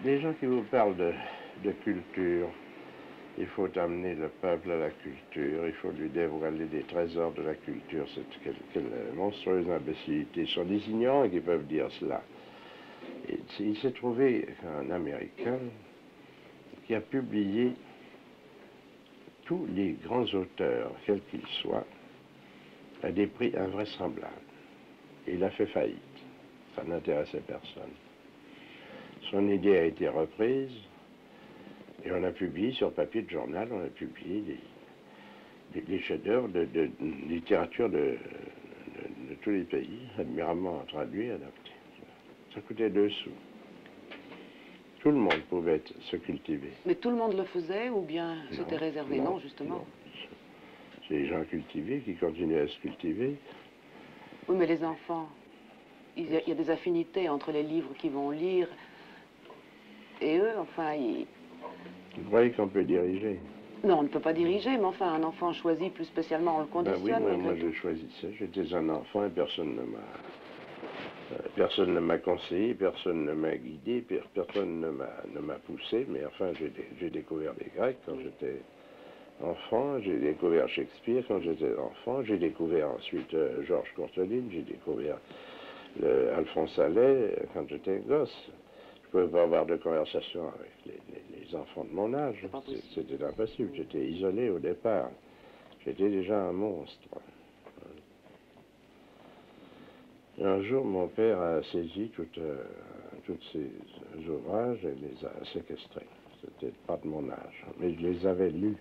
Les gens qui vous parlent de culture, il faut amener le peuple à la culture, il faut lui dévoiler des trésors de la culture. Quelle monstrueuse imbécilité. Ils sont des ignorants qui peuvent dire cela. Et il s'est trouvé un Américain qui a publié tous les grands auteurs, quels qu'ils soient, à des prix invraisemblables. Et il a fait faillite. Ça n'intéressait personne. Son idée a été reprise et on a publié sur papier de journal, on a publié des chefs-d'œuvre de littérature de tous les pays, admirablement traduits et adaptés. Ça coûtait 2 sous. Tout le monde pouvait se cultiver. Mais tout le monde le faisait ou bien c'était réservé? Non, justement. Non. C'est les gens cultivés qui continuent à se cultiver. Oui, mais les enfants, il y a des affinités entre les livres qu'ils vont lire et eux, enfin, Vous croyez qu'on peut diriger? Non, on ne peut pas diriger, mais enfin, un enfant choisi plus spécialement, on le conditionne. Ben oui, moi je choisissais. J'étais un enfant et personne ne m'a conseillé, personne ne m'a guidé, personne ne m'a poussé, mais enfin j'ai découvert les Grecs quand j'étais enfant, j'ai découvert Shakespeare quand j'étais enfant, j'ai découvert ensuite Georges Courteline, j'ai découvert Alphonse Allais quand j'étais gosse. Je ne pouvais pas avoir de conversation avec les enfants de mon âge, c'était impossible, j'étais isolé au départ, j'étais déjà un monstre. Et un jour, mon père a saisi tous ces ouvrages et les a séquestrés. C'était pas de mon âge, mais je les avais lus.